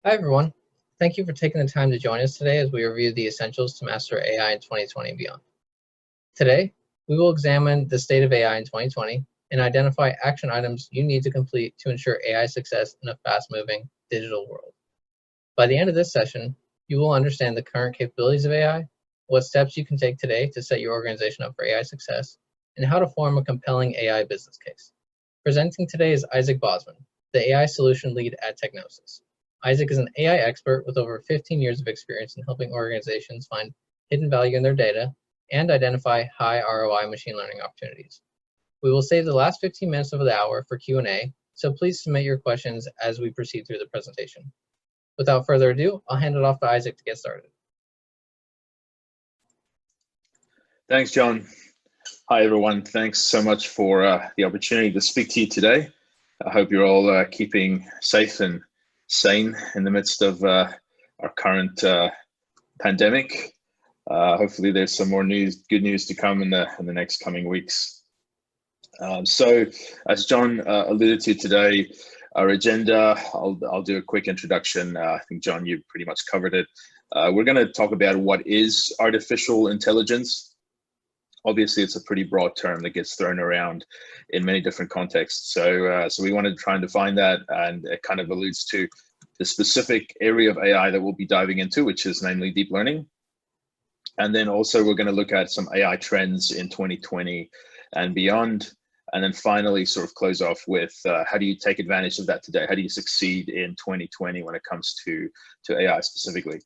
Hi, everyone. Thank you for taking the time to join us today as we review the essentials to master AI in 2020 and beyond. Today, we will examine the state of AI in 2020 and identify action items you need to complete to ensure AI success in a fast-moving digital world. By the end of this session, you will understand the current capabilities of AI, what steps you can take today to set your organization up for AI success, and how to form a compelling AI business case. Presenting today is Isak Bosman, the AI solution lead at Technossus. Isak is an AI expert with over 15 years of experience in helping organizations find hidden value in their data and identify high ROI machine learning opportunities. We will save the last 15 minutes of the hour for Q&A, so please submit your questions as we proceed through the presentation. Without further ado, I'll hand it off to Isak to get started. Thanks, John. Hi, everyone. Thanks so much for the opportunity to speak to you today. I hope you're all keeping safe and sane in the midst of our current pandemic. Hopefully there's some more good news to come in the next coming weeks. So as John alluded to today, our agenda, I'll do a quick introduction. I think, John, you pretty much covered it. We're going to talk about what is artificial intelligence. Obviously, it's a pretty broad term that gets thrown around in many different contexts. So we want to try and define that, and it kind of alludes to the specific area of AI that we'll be diving into, which is namely deep learning. And then also we're going to look at some AI trends in 2020 and beyond. And then finally sort of close off with how do you take advantage of that today? How do you succeed in 2020 when it comes to AI specifically?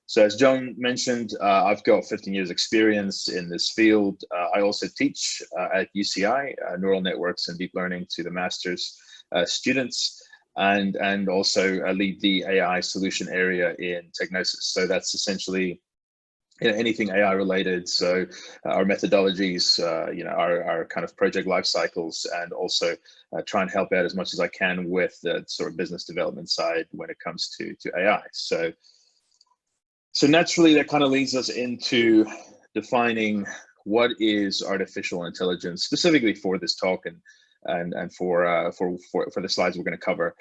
So as John mentioned, I've got 15 years experience in this field. I also teach at UCI, neural networks and deep learning to the master's students, and also lead the AI solution area in Technossus. So that's essentially anything AI related. So our methodologies, our kind of project life cycles, and also try and help out as much as I can with the sort of business development side when it comes to AI. So naturally, that kind of leads us into defining what is artificial intelligence specifically for this talk and for the slides we're going to cover.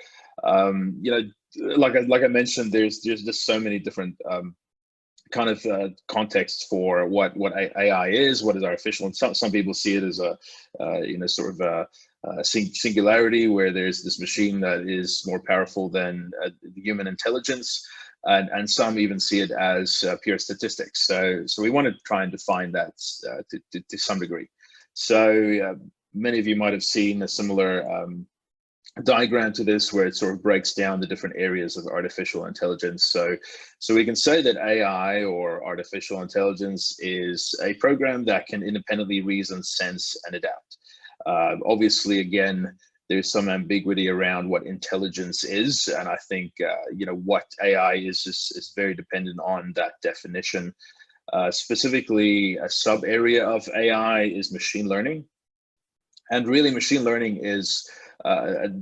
Like I mentioned, there's just so many different kind of contexts for what AI is, what is artificial, and some people see it as a sort of a singularity where there's this machine that is more powerful than human intelligence. And some even see it as pure statistics. So we want to try and define that to some degree. So many of you might have seen a similar diagram to this, where it sort of breaks down the different areas of artificial intelligence. So we can say that AI, or artificial intelligence, is a program that can independently reason, sense, and adapt. Obviously, again, there's some ambiguity around what intelligence is, and I think what AI is very dependent on that definition. Specifically, a sub area of AI is machine learning, and really machine learning is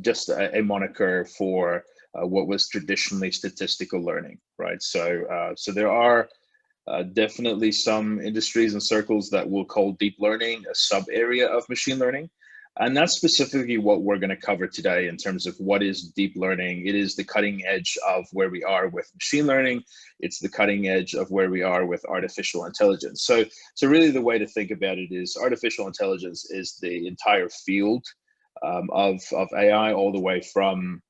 just a moniker for what was traditionally statistical learning, right? So there are definitely some industries and circles that will call deep learning a sub area of machine learning. And that's specifically what we're going to cover today in terms of what is deep learning. It is the cutting edge of where we are with machine learning. It's the cutting edge of where we are with artificial intelligence. So really the way to think about it is artificial intelligence is the entire field of AI, all the way from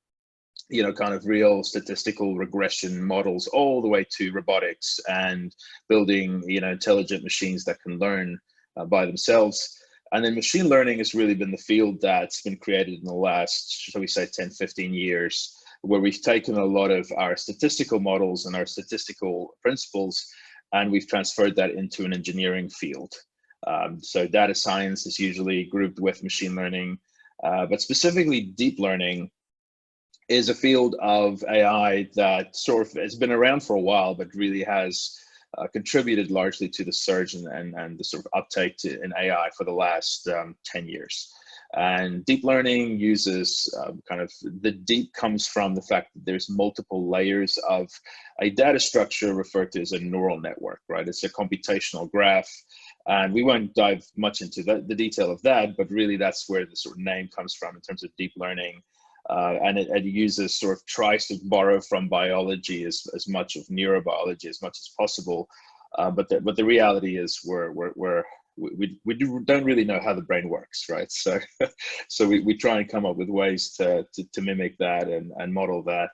kind of real statistical regression models all the way to robotics and building intelligent machines that can learn by themselves. And then machine learning has really been the field that's been created in the last, shall we say, 10, 15 years, where we've taken a lot of our statistical models and our statistical principles, and we've transferred that into an engineering field. So data science is usually grouped with machine learning, but specifically deep learning is a field of AI that sort of has been around for a while, but really has contributed largely to the surge and the sort of uptake in AI for the last 10 years. And deep learning uses kind of, the deep comes from the fact that there's multiple layers of a data structure referred to as a neural network, right? It's a computational graph. And we won't dive much into the detail of that, but really that's where the sort of name comes from in terms of deep learning. and it uses tries to borrow from biology as much of neurobiology as much as possible. But the reality is we don't really know how the brain works, right? So so we try and come up with ways to mimic that and model that.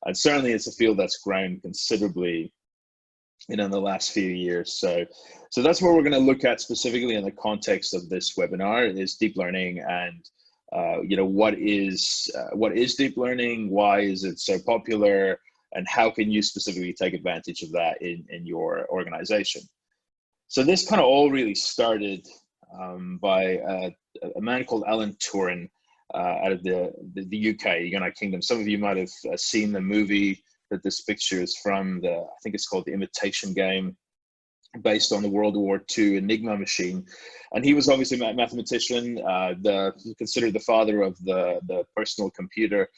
And certainly it's a field that's grown considerably in the last few years. So that's what we're going to look at specifically in the context of this webinar, is deep learning. And what is deep learning? Why is it so popular? And how can you specifically take advantage of that in your organization? So this kind of all really started by a man called Alan Turing out of the UK, United Kingdom. Some of you might have seen the movie that this picture is from. I think it's called The Imitation Game, based on the World War II Enigma machine. And he was obviously a mathematician, considered the father of the personal computer.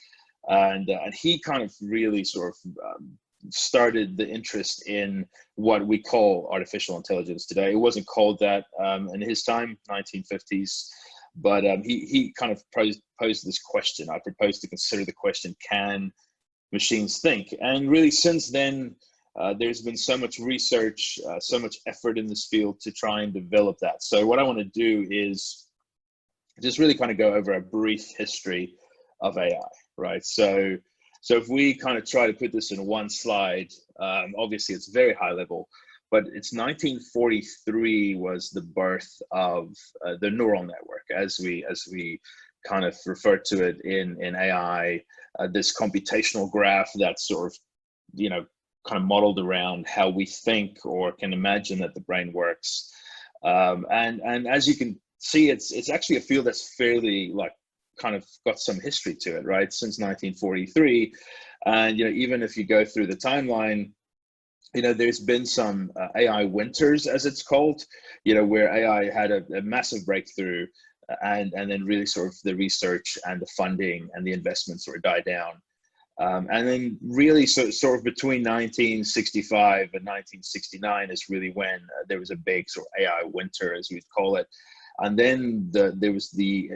And he kind of really started the interest in what we call artificial intelligence today. It wasn't called that in his time, 1950s, but he kind of posed this question. I proposed to consider the question, can machines think? And really since then, there's been so much research, so much effort in this field to try and develop that. So what I want to do is just really kind of go over a brief history of AI, right? So if we kind of try to put this in one slide, obviously it's very high level, but it's 1943 was the birth of the neural network, as we kind of refer to it in AI, this computational graph that's kind of modeled around how we think or can imagine that the brain works. And as you can see, it's actually a field that's fairly kind of got some history to it, right? Since 1943. And, even if you go through the timeline, there's been some AI winters, as it's called, where AI had a massive breakthrough, and then really the research and the funding and the investments died down. And then really between 1965 and 1969 is really when there was a big AI winter, as we'd call it. And then there was the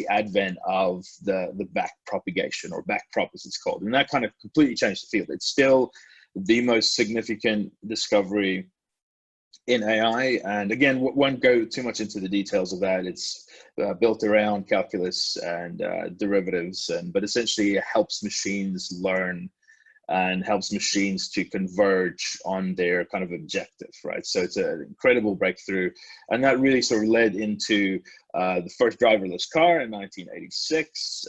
advent of the back propagation, or backprop as it's called. And that kind of completely changed the field. It's still the most significant discovery in AI. And again, won't go too much into the details of that. It's built around calculus and derivatives, but essentially it helps machines learn and helps machines to converge on their kind of objective, right? So it's an incredible breakthrough. And that really led into the first driverless car in 1986,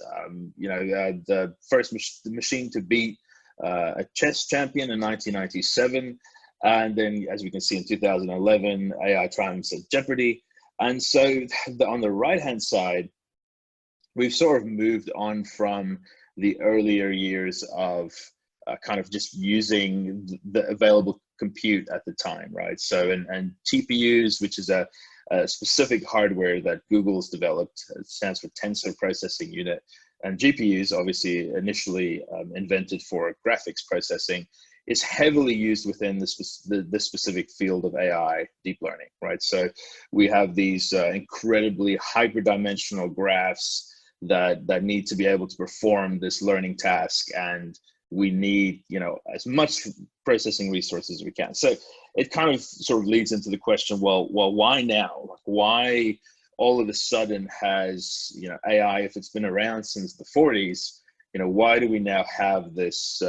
the first machine to beat a chess champion in 1997. And then, as we can see, in 2011, AI triumphs at Jeopardy. And so on the right-hand side, we've moved on from the earlier years of kind of just using the available compute at the time, right? So, and GPUs, which is a specific hardware that Google's developed. It stands for Tensor Processing Unit. And GPUs, obviously initially invented for graphics processing, is heavily used within the specific field of AI, deep learning, right? So we have these incredibly hyperdimensional graphs that need to be able to perform this learning task, and we need as much processing resources as we can. So it kind of leads into the question, well, why now? Why all of a sudden has AI, if it's been around since the 40s, why do we now have this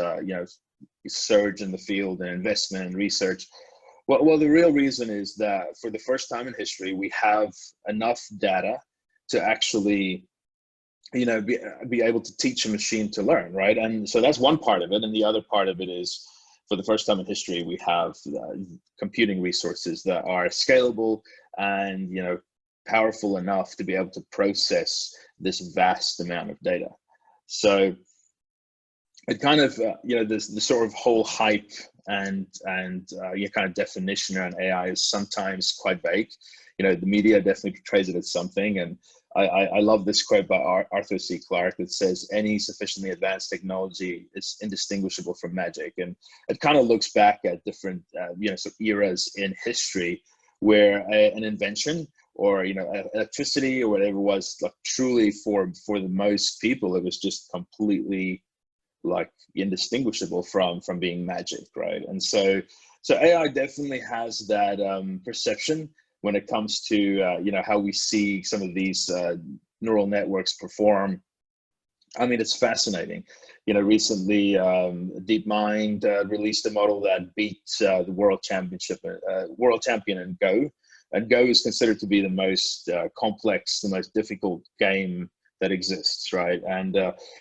surge in the field and investment and research? Well, the real reason is that for the first time in history, we have enough data to actually be able to teach a machine to learn, right? And so that's one part of it. And the other part of it is, for the first time in history, we have computing resources that are scalable and powerful enough to be able to process this vast amount of data. So it kind of the whole hype and kind of definition around AI is sometimes quite vague. The media definitely portrays it as something, and I love this quote by Arthur C. Clarke that says, any sufficiently advanced technology is indistinguishable from magic. And it kind of looks back at different eras in history where an invention or electricity or whatever it was. Like truly for the most people, it was just completely like indistinguishable from being magic, right? And so AI definitely has that perception when it comes to how we see some of these neural networks perform. I mean, it's fascinating. Recently, DeepMind released a model that beat the world champion in Go, and Go is considered to be the most complex, the most difficult game that exists, right? And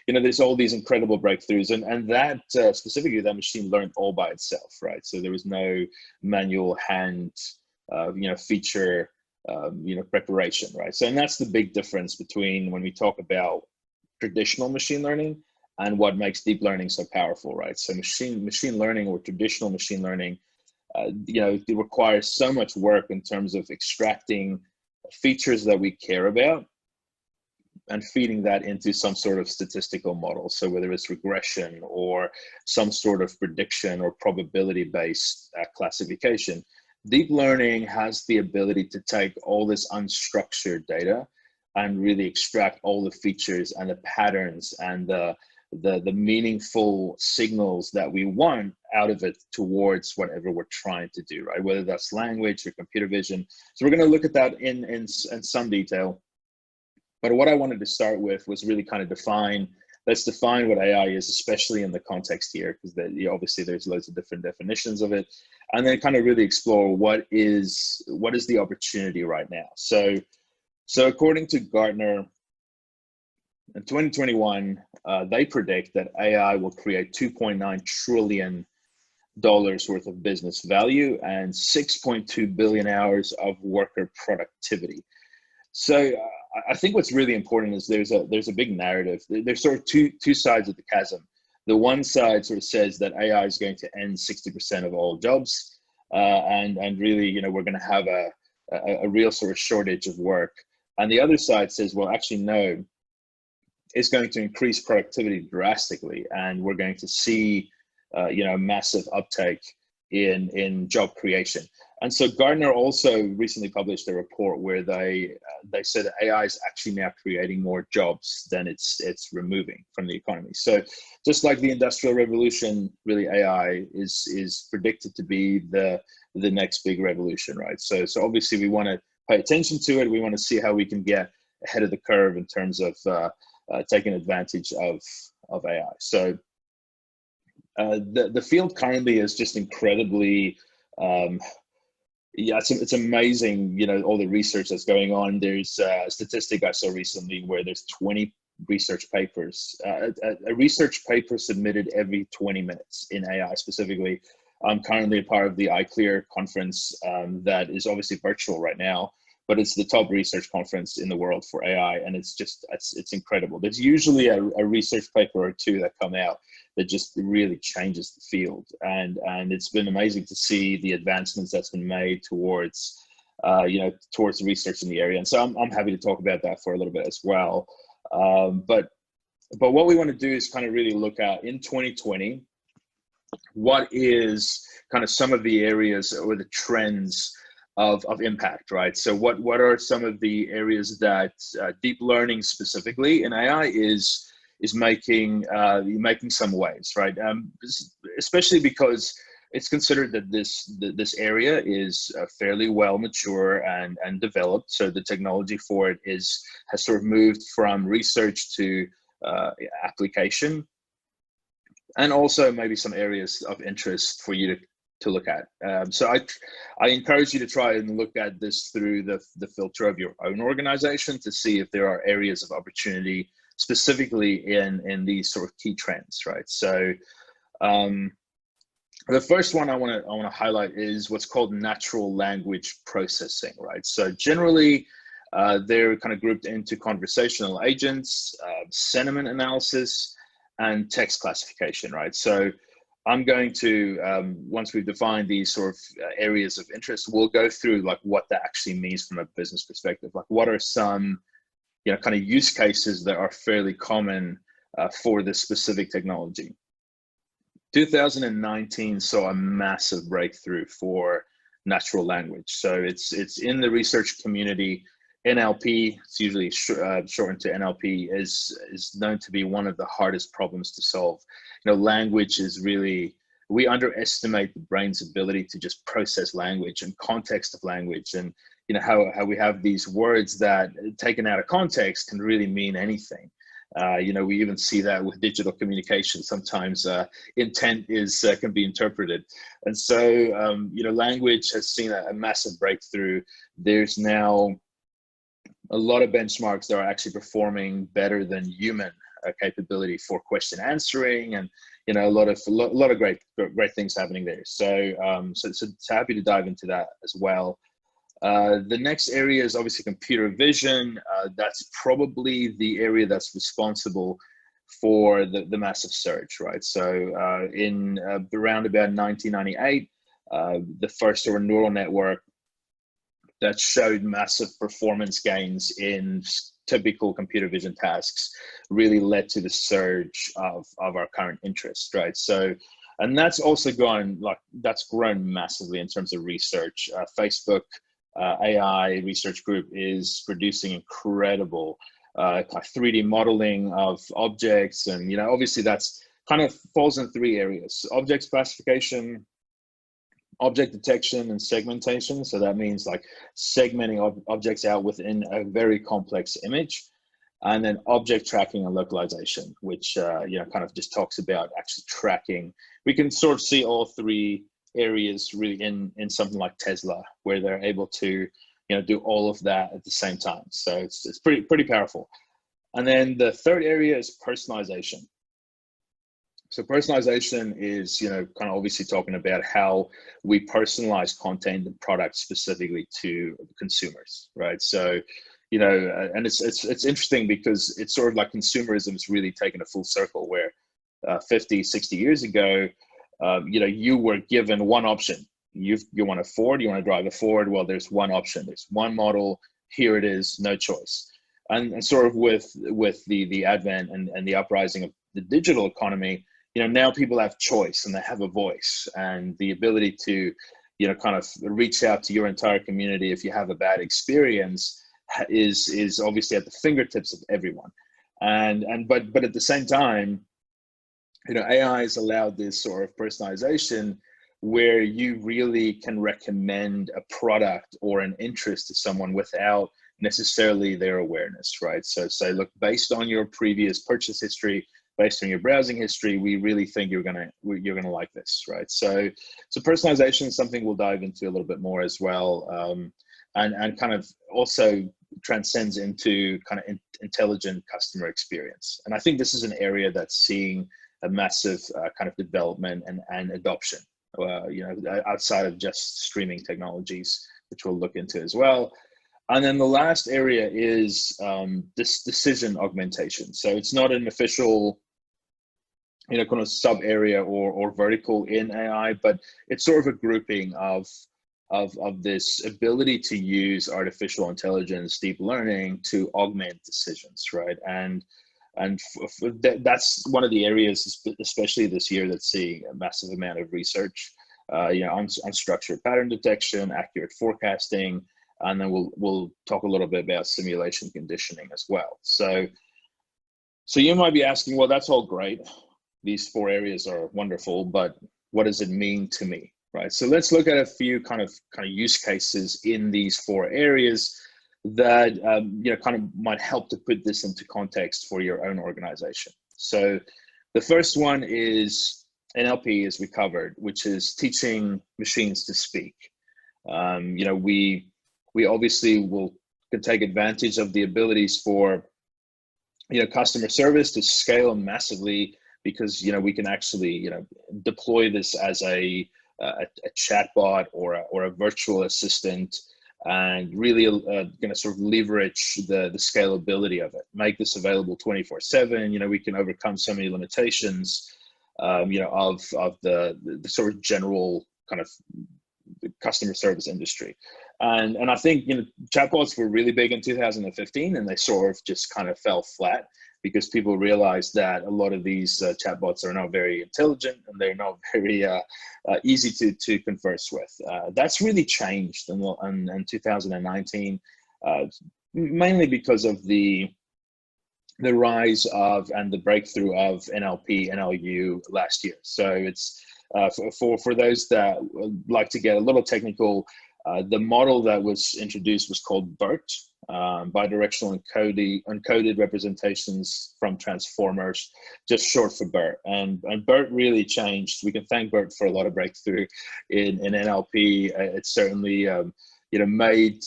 there's all these incredible breakthroughs, and that specifically, that machine learned all by itself, right? So there was no manual hand, feature, preparation, right? So, and that's the big difference between when we talk about traditional machine learning and what makes deep learning so powerful, right? So machine learning or traditional machine learning, it requires so much work in terms of extracting features that we care about and feeding that into some sort of statistical model. So whether it's regression or some sort of prediction or probability-based classification, deep learning has the ability to take all this unstructured data and really extract all the features and the patterns and the meaningful signals that we want out of it towards whatever we're trying to do, right? Whether that's language or computer vision. So we're going to look at that in some detail. But what I wanted to start with was really kind of let's define what AI is, especially in the context here, because obviously there's loads of different definitions of it, and then kind of really explore what is the opportunity right now. So according to Gartner, in 2021, they predict that AI will create $2.9 trillion worth of business value and 6.2 billion hours of worker productivity. So I think what's really important is there's a big narrative. There's sort of two sides of the chasm. The one side sort of says that AI is going to end 60% of all jobs, and really, we're going to have a real sort of shortage of work. And the other side says, well, actually, no, it's going to increase productivity drastically, and we're going to see, a massive uptake in job creation. And so Gartner also recently published a report where they said that AI is actually now creating more jobs than it's removing from the economy. So just like the Industrial Revolution, really AI is predicted to be the next big revolution, right? So obviously we want to pay attention to it. We want to see how we can get ahead of the curve in terms of taking advantage of AI. So the field currently is just incredibly, it's amazing, all the research that's going on. There's a statistic I saw recently where there's 20 research papers, a research paper submitted every 20 minutes in AI specifically. I'm currently a part of the iClear conference that is obviously virtual right now, but it's the top research conference in the world for AI, and it's incredible. There's usually a research paper or two that come out that just really changes the field, and it's been amazing to see the advancements that's been made towards towards research in the area. And so I'm happy to talk about that for a little bit as well. But what we want to do is kind of really look at in 2020, what is kind of some of the areas or the trends of impact, right? So what are some of the areas that deep learning specifically in AI is making some waves, right? Especially because it's considered that this area is fairly well mature and developed. So the technology for it has sort of moved from research to application, and also maybe some areas of interest for you to look at. So I encourage you to try and look at this through the filter of your own organization to see if there are areas of opportunity specifically in these sort of key trends, right? So the first one I want to highlight is what's called natural language processing, right? So generally, they're kind of grouped into conversational agents, sentiment analysis, and text classification, right? So I'm going to, once we've defined these sort of areas of interest, we'll go through like what that actually means from a business perspective. Like what are some, kind of use cases that are fairly common for this specific technology. 2019 saw a massive breakthrough for natural language. So it's in the research community. NLP, it's usually shortened to NLP, is known to be one of the hardest problems to solve. Language is really, we underestimate the brain's ability to just process language and context of language, and how we have these words that taken out of context can really mean anything. We even see that with digital communication. Sometimes intent can be interpreted, and so language has seen a massive breakthrough. There's now a lot of benchmarks that are actually performing better than human capability for question answering, and a lot of great things happening there. So so happy to dive into that as well. The next area is obviously computer vision. That's probably the area that's responsible for the massive surge, right? So in around about 1998, the first sort of neural network that showed massive performance gains in typical computer vision tasks really led to the surge of our current interest, right? So, and that's also grown massively in terms of research. Facebook AI research group is producing incredible 3D modeling of objects, and obviously that's kind of falls in three areas: object classification, object detection, and segmentation. So that means like segmenting objects out within a very complex image. And then object tracking and localization, which kind of just talks about actually tracking. We can sort of see all three areas really in something like Tesla, where they're able to do all of that at the same time. So it's pretty powerful. And then the third area is personalization. So personalization is kind of obviously talking about how we personalize content and products specifically to consumers, right? So and it's interesting because it's sort of like consumerism is really taken a full circle, where 50, 60 years ago, you were given one option. You want a Ford, you want to drive a Ford. Well, there's one option, there's one model, here it is, no choice. And sort of with the advent and the uprising of the digital economy, now people have choice and they have a voice, and the ability to kind of reach out to your entire community if you have a bad experience is obviously at the fingertips of everyone. But at the same time, AI has allowed this sort of personalization where you really can recommend a product or an interest to someone without necessarily their awareness, right? So say, look, based on your previous purchase history, based on your browsing history, we really think you're gonna like this, right? So personalization is something we'll dive into a little bit more as well, and kind of also transcends into kind of intelligent customer experience. And I think this is an area that's seeing a massive kind of development and adoption, outside of just streaming technologies, which we'll look into as well. And then the last area is this decision augmentation. So it's not an official, kind of sub area or vertical in AI, but it's sort of a grouping of this ability to use artificial intelligence, deep learning to augment decisions, right? And that's one of the areas, especially this year, that's seeing a massive amount of research. Unstructured pattern detection, accurate forecasting, and then we'll talk a little bit about simulation conditioning as well. So you might be asking, well, that's all great. These four areas are wonderful, but what does it mean to me, right? So let's look at a few kind of use cases in these four areas that kind of might help to put this into context for your own organization. So the first one is NLP, as we covered, which is teaching machines to speak. We obviously can take advantage of the abilities for customer service to scale massively, because we can actually deploy this as a chatbot or a virtual assistant, and really going to sort of leverage the scalability of it, make this available 24/7. We can overcome so many limitations of the sort of general kind of customer service industry. And I think chatbots were really big in 2015, and they sort of just kind of fell flat. because people realize that a lot of these chatbots are not very intelligent and they're not very easy to converse with. That's really changed in 2019, mainly because of the rise of and the breakthrough of NLP, NLU last year. So it's for those that like to get a little technical, the model that was introduced was called BERT, bidirectional encoded representations from transformers, just short for BERT. And BERT really changed. We can thank BERT for a lot of breakthrough in NLP. It certainly made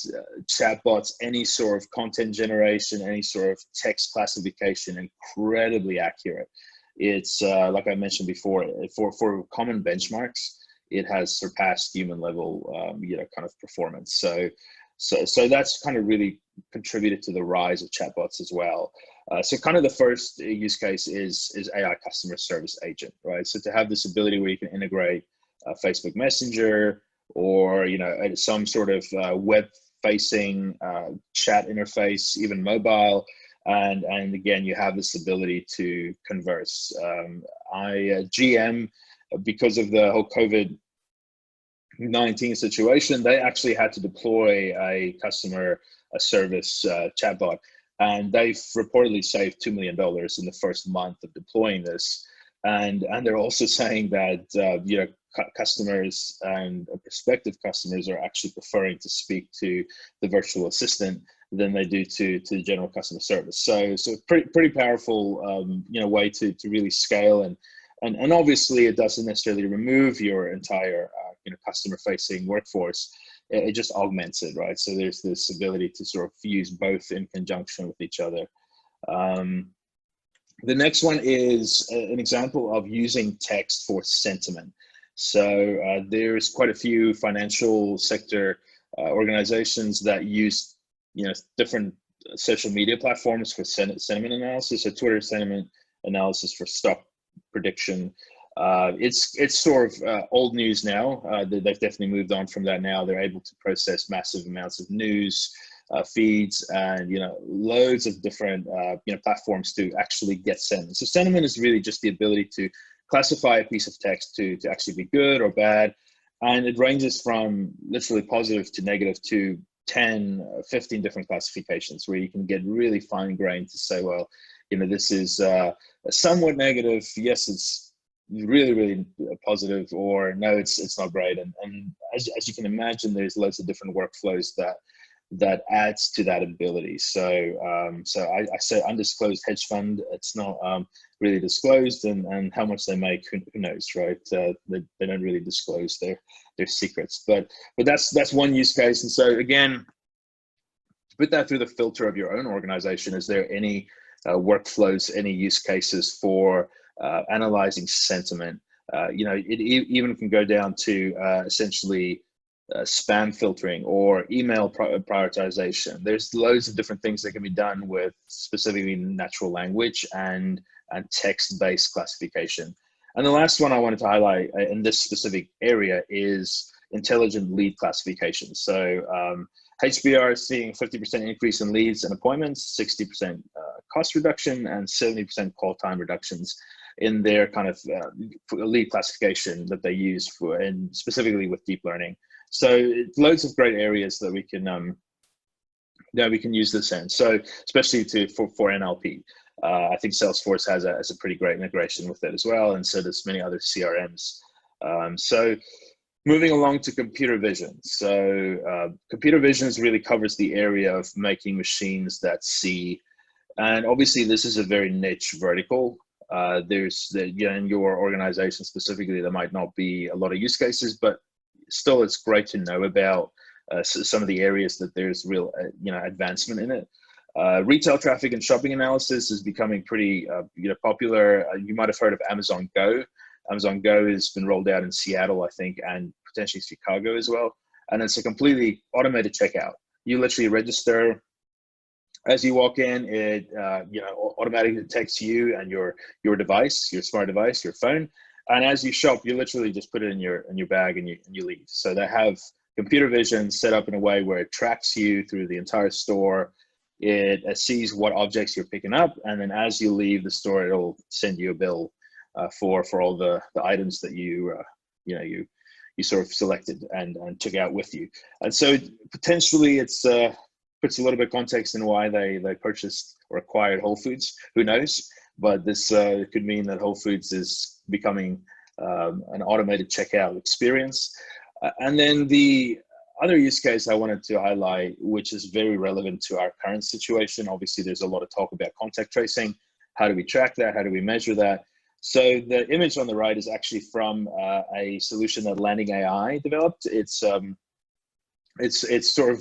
chatbots, any sort of content generation, any sort of text classification, incredibly accurate. It's like I mentioned before, for common benchmarks, it has surpassed human level, kind of performance. So that's kind of really contributed to the rise of chatbots as well. So kind of the first use case is AI customer service agent, right? So to have this ability where you can integrate Facebook Messenger, or some sort of web-facing chat interface, even mobile, and again you have this ability to converse. GM, because of the whole COVID-19 situation, they actually had to deploy a customer service chatbot, and they've reportedly saved $2 million in the first month of deploying this. And they're also saying that customers and prospective customers are actually preferring to speak to the virtual assistant than they do to the general customer service. So pretty powerful way to really scale, and obviously it doesn't necessarily remove your entire customer facing workforce. It just augments it, right? So there's this ability to sort of use both in conjunction with each other. The next one is an example of using text for sentiment. So there's quite a few financial sector organizations that use different social media platforms for sentiment analysis. So Twitter sentiment analysis for stock prediction. It's sort of old news now. They've definitely moved on from that now. They're able to process massive amounts of news feeds and loads of different platforms to actually get sentiment. So sentiment is really just the ability to classify a piece of text to actually be good or bad, and it ranges from literally positive to negative to 10, 15 different classifications, where you can get really fine-grained to say, well, this is somewhat negative, yes, it's really positive, or no, it's not great. And as you can imagine, there's loads of different workflows that adds to that ability. So I say undisclosed hedge fund, it's not really disclosed, and how much they make, who knows, right? They don't really disclose their secrets, but that's one use case. And so again, put that through the filter of your own organization. Is there any workflows, any use cases for analyzing sentiment? It even can go down to essentially spam filtering or email prioritization. There's loads of different things that can be done with specifically natural language and text-based classification. And the last one I wanted to highlight in this specific area is intelligent lead classification. So HBR is seeing 50% increase in leads and appointments, 60% cost reduction, and 70% call time reductions in their kind of lead classification that they use for, and specifically with deep learning. So loads of great areas that we can use this in. So especially for NLP, I think Salesforce has a pretty great integration with it as well, and so does many other CRMs. So moving along to computer vision. So computer vision really covers the area of making machines that see, and obviously this is a very niche vertical. In your organization specifically, there might not be a lot of use cases, but still it's great to know about some of the areas that there's real advancement in it. Retail traffic and shopping analysis is becoming pretty popular. You might have heard of Amazon Go. Amazon Go has been rolled out in Seattle, I think, and potentially Chicago as well. And it's a completely automated checkout. You literally register. As you walk in, it automatically detects you and your device, your smart device, your phone. And as you shop, you literally just put it in your bag and you leave. So they have computer vision set up in a way where it tracks you through the entire store. It sees what objects you're picking up, and then as you leave the store, it'll send you a bill for all the items that you sort of selected and took out with you. And so potentially it's puts a little bit of context in why they purchased or acquired Whole Foods. Who knows? But this could mean that Whole Foods is becoming an automated checkout experience. And then the other use case I wanted to highlight, which is very relevant to our current situation. Obviously, there's a lot of talk about contact tracing. How do we track that? How do we measure that? So the image on the right is actually from a solution that Landing AI developed. It's sort of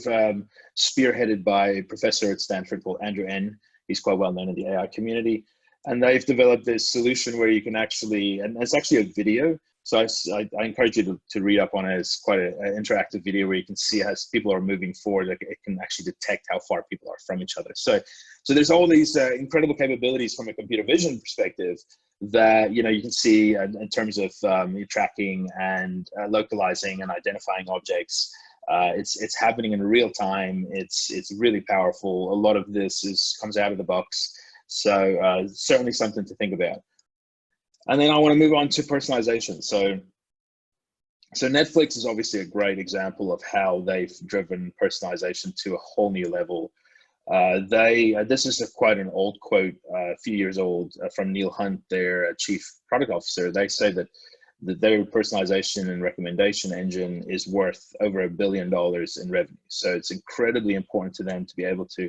spearheaded by a professor at Stanford called Andrew N. He's quite well known in the AI community. And they've developed this solution where you can actually, and it's actually a video. So I encourage you to read up on it. It's quite an interactive video where you can see as people are moving forward, like it can actually detect how far people are from each other. So there's all these incredible capabilities from a computer vision perspective that you can see in terms of tracking and localizing and identifying objects. It's happening in real time. It's really powerful. A lot of this comes out of the box. So certainly something to think about. And then I want to move on to personalization. So Netflix is obviously a great example of how they've driven personalization to a whole new level. This is quite an old quote, a few years old, from Neil Hunt, their chief product officer. They say that their personalization and recommendation engine is worth over $1 billion in revenue. So it's incredibly important to them to be able to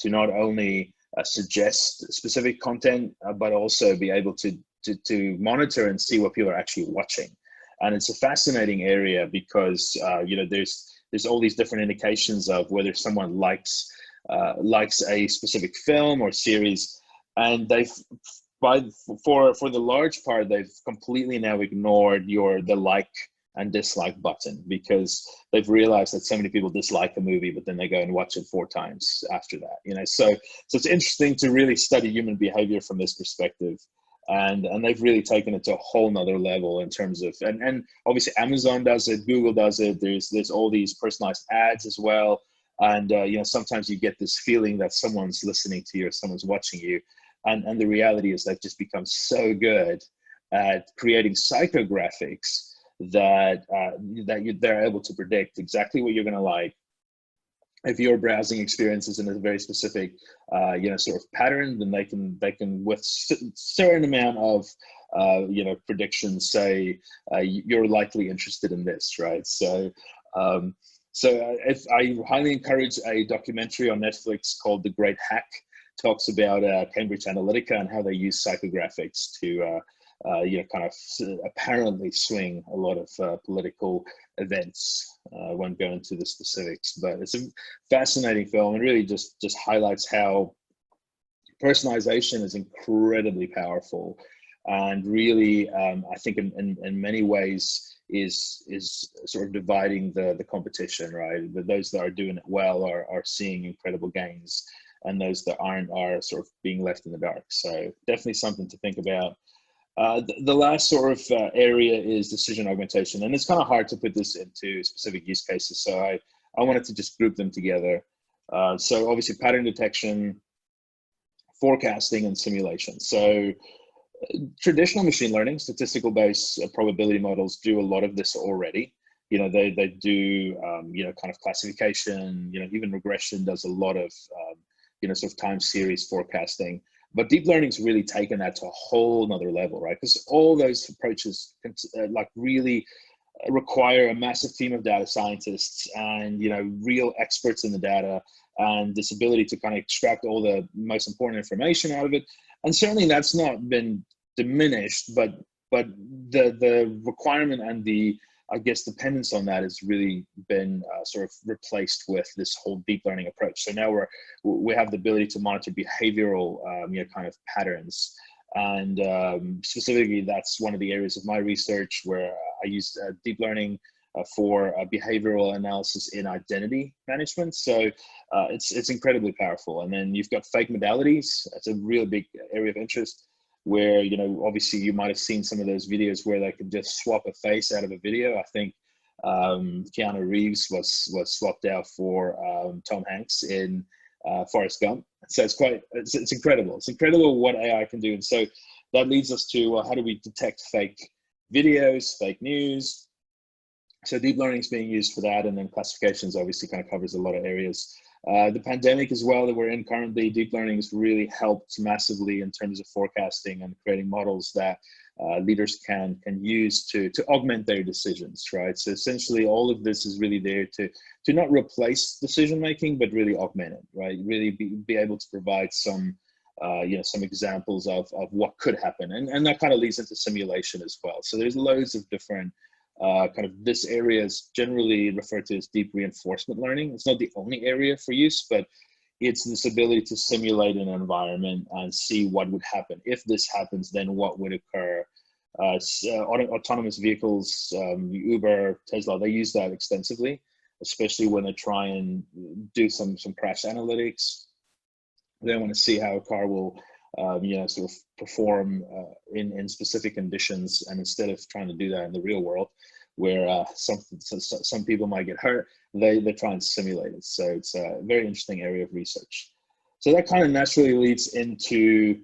not only suggest specific content, but also be able to monitor and see what people are actually watching. And it's a fascinating area because there's all these different indications of whether someone likes a specific film or series, and for the large part, they've completely now ignored the like and dislike button, because they've realized that so many people dislike a movie, but then they go and watch it 4 times after that. So it's interesting to really study human behavior from this perspective. And they've really taken it to a whole nother level in terms of, and obviously Amazon does it, Google does it. There's all these personalized ads as well. And sometimes you get this feeling that someone's listening to you or someone's watching you. And the reality is they've just become so good at creating psychographics that they're able to predict exactly what you're going to like. If your browsing experience is in a very specific, sort of pattern, then they can with certain amount of, predictions say you're likely interested in this, right? So if I highly encourage a documentary on Netflix called The Great Hack. Talks about Cambridge Analytica and how they use psychographics to kind of apparently swing a lot of political events. I won't go into the specifics, but it's a fascinating film and really just highlights how personalization is incredibly powerful, and really I think in many ways is sort of dividing the competition, right? Those that are doing it well are seeing incredible gains, and those that aren't are sort of being left in the dark. So definitely something to think about. The last sort of area is decision augmentation, and it's kind of hard to put this into specific use cases. So I wanted to just group them together. So obviously pattern detection, forecasting, and simulation. So traditional machine learning, statistical-based probability models do a lot of this already. They do kind of classification. Even regression does a lot of sort of time series forecasting. But deep learning's really taken that to a whole nother level, right? Because all those approaches really require a massive team of data scientists and real experts in the data, and this ability to kind of extract all the most important information out of it. And certainly that's not been diminished, but the requirement and the, I guess, dependence on that has really been sort of replaced with this whole deep learning approach. So now we have the ability to monitor behavioral kind of patterns, and specifically that's one of the areas of my research where I use deep learning for behavioral analysis in identity management. So it's incredibly powerful. And then you've got fake modalities. That's a real big area of interest, where obviously you might have seen some of those videos where they could just swap a face out of a video. I think Keanu Reeves was swapped out for Tom Hanks in Forrest Gump. So it's incredible. It's incredible what AI can do. And so that leads us to, well, how do we detect fake videos, fake news? So deep learning is being used for that, and then classifications obviously kind of covers a lot of areas. The pandemic as well that we're in currently, deep learning has really helped massively in terms of forecasting and creating models that leaders can use to augment their decisions, right? So essentially all of this is really there to not replace decision making, but really augment it, right? Really be able to provide some some examples of what could happen, and that kind of leads into simulation as well. So there's loads of different this area is generally referred to as deep reinforcement learning. It's not the only area for use, but it's this ability to simulate an environment and see what would happen. If this happens, then what would occur? Autonomous vehicles, Uber, Tesla, they use that extensively, especially when they try and do some crash analytics. They want to see how a car will sort of perform in specific conditions, and instead of trying to do that in the real world, where some people might get hurt, they try and simulate it. So it's a very interesting area of research. So that kind of naturally leads into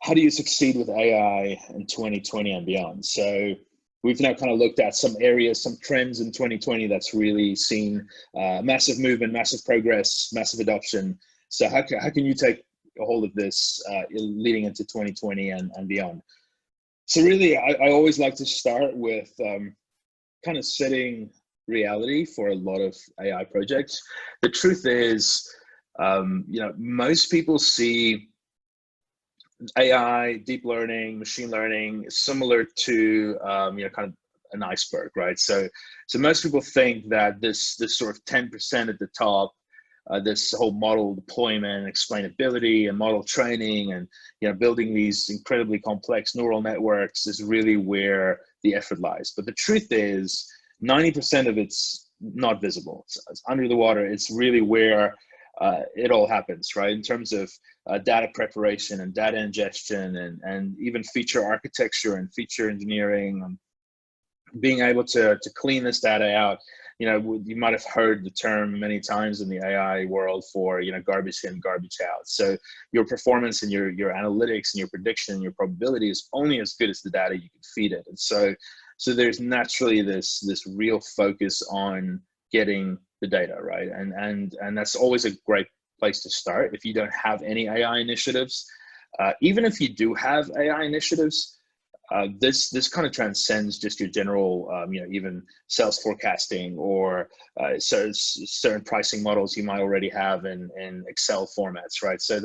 how do you succeed with AI in 2020 and beyond. So we've now kind of looked at some areas, some trends in 2020 that's really seen massive movement, massive progress, massive adoption. So how can you take a hold of this leading into 2020 and beyond? So really, I always like to start with kind of setting reality for a lot of AI projects. The truth is, most people see AI, deep learning, machine learning similar to kind of an iceberg, right? So most people think that this sort of 10% at the top, this whole model deployment, explainability, and model training, and building these incredibly complex neural networks is really where the effort lies. But the truth is, 90% of it's not visible. It's under the water. It's really where it all happens, right? In terms of data preparation and data ingestion, and even feature architecture and feature engineering, being able to clean this data out. You might have heard the term many times in the AI world for, garbage in, garbage out. So your performance and your analytics and your prediction and your probability is only as good as the data you can feed it. And so there's naturally this real focus on getting the data, right? And that's always a great place to start. If you don't have any AI initiatives, even if you do have AI initiatives, this kind of transcends just your general, even sales forecasting or certain pricing models you might already have in Excel formats, right? So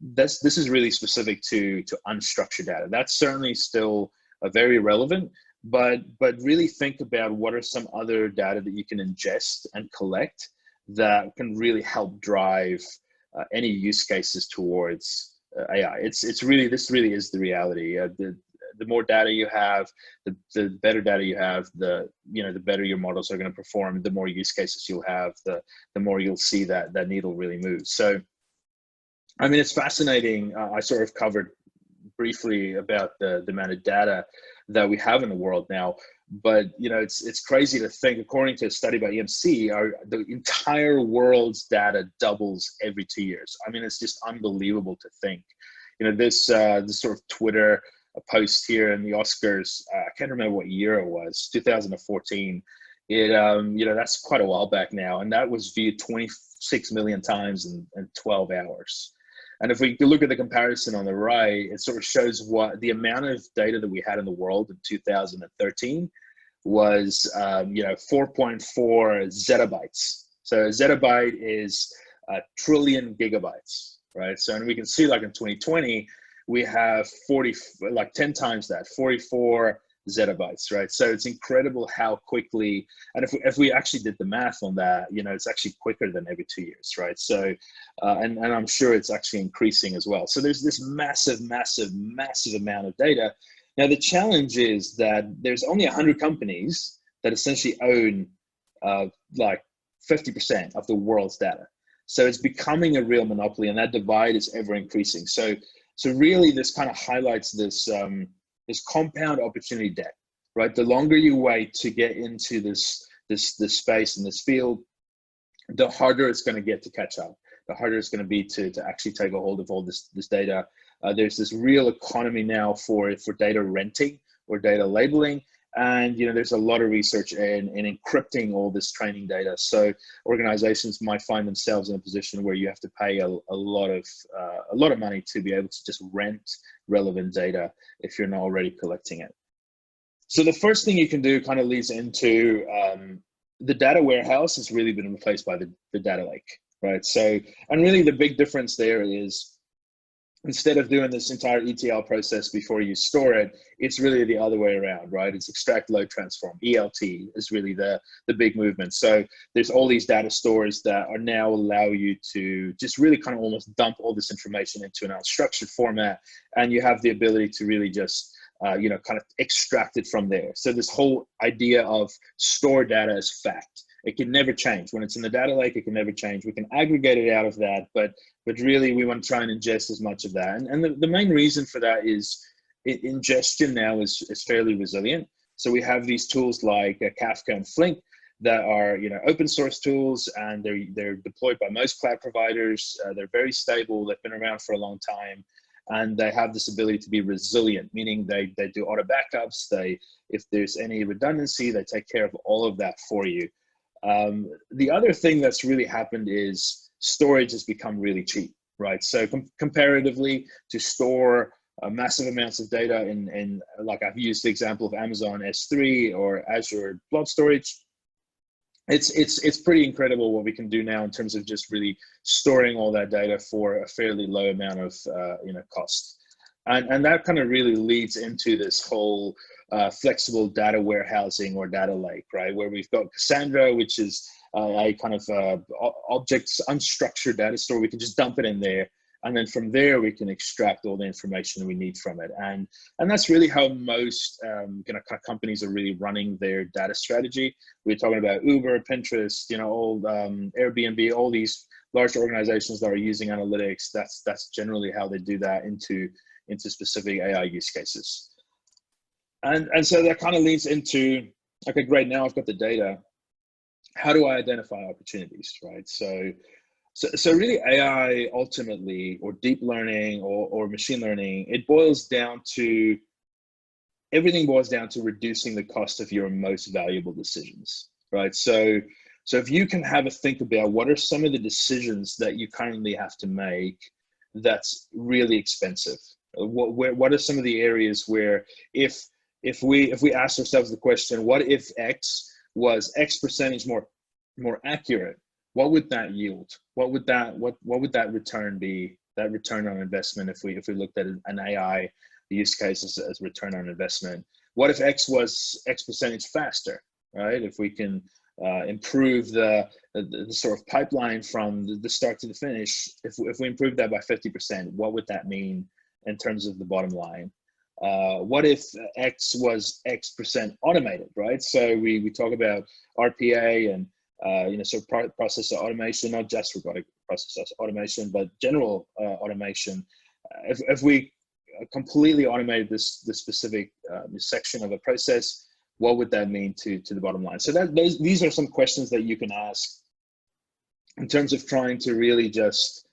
this is really specific to unstructured data. That's certainly still very relevant, but really think about what are some other data that you can ingest and collect that can really help drive any use cases towards AI. This really is the reality. The more data you have, the better data you have, the better your models are going to perform. The more use cases you'll have, the more you'll see that needle really move. So, I mean, it's fascinating. I sort of covered briefly about the amount of data that we have in the world now, but it's crazy to think. According to a study by EMC, the entire world's data doubles every 2 years. I mean, it's just unbelievable to think. This sort of Twitter post here in the Oscars, I can't remember what year it was, 2014. That's quite a while back now, and that was viewed 26 million times in 12 hours. And if we look at the comparison on the right, it sort of shows what the amount of data that we had in the world in 2013 was 4.4 zettabytes. So a zettabyte is a trillion gigabytes, right? So, and we can see, like, in 2020, we have 10 times that, 44 zettabytes, right? So it's incredible how quickly, and if we actually did the math on that, it's actually quicker than every 2 years, right? So, and I'm sure it's actually increasing as well. So there's this massive amount of data. Now, the challenge is that there's only 100 companies that essentially own like 50% of the world's data. So it's becoming a real monopoly, and that divide is ever increasing. So really, this kind of highlights this compound opportunity debt, right? The longer you wait to get into this space and this field, the harder it's going to get to catch up. the harder it's going to be to actually take a hold of all this data. There's this real economy now for data renting or data labeling. And there's a lot of research in encrypting all this training data. So organizations might find themselves in a position where you have to pay a lot of money to be able to just rent relevant data if you're not already collecting it. So the first thing you can do kind of leads into the data warehouse has really been replaced by the data lake, right? So, and really the big difference there is, instead of doing this entire ETL process before you store it, it's really the other way around, right? It's extract, load, transform. ELT is really the big movement. So there's all these data stores that are now allow you to just really kind of almost dump all this information into an unstructured format, and you have the ability to really just kind of extract it from there. So this whole idea of store data as fact, it can never change. When it's in the data lake, it can never change. We can aggregate it out of that, but really we want to try and ingest as much of that. And the main reason for that is ingestion now is fairly resilient. So we have these tools like Kafka and Flink that are open source tools, and they're deployed by most cloud providers. They're very stable. They've been around for a long time, and they have this ability to be resilient, meaning they do auto backups. If there's any redundancy, they take care of all of that for you. The other thing that's really happened is storage has become really cheap, right? So comparatively to store massive amounts of data in like I've used the example of Amazon S3 or Azure Blob Storage, it's pretty incredible what we can do now in terms of just really storing all that data for a fairly low amount of cost. And that kind of really leads into this whole flexible data warehousing or data lake, right? Where we've got Cassandra, which is a kind of objects, unstructured data store. We can just dump it in there. And then from there, we can extract all the information we need from it. And that's really how most companies are really running their data strategy. We're talking about Uber, Pinterest, all Airbnb, all these large organizations that are using analytics. That's generally how they do that into specific AI use cases. And so that kind of leads into, okay, great, now I've got the data. How do I identify opportunities, right? So really AI ultimately, or deep learning or machine learning, everything boils down to reducing the cost of your most valuable decisions, right? So if you can have a think about what are some of the decisions that you currently have to make that's really expensive. What are some of the areas where if we ask ourselves the question, what if X was X percentage more accurate? What would that yield? What would that return be? That return on investment, if we looked at an AI use case as return on investment. What if X was X percentage faster, right? If we can improve the sort of pipeline from the start to the finish, if we improve that by 50%, what would that mean in terms of the bottom line? What if X was X percent automated, right? So we talk about RPA and process automation, not just robotic process automation, but general automation. If we completely automated this specific section of a process, what would that mean to the bottom line? So these are some questions that you can ask in terms of trying to really just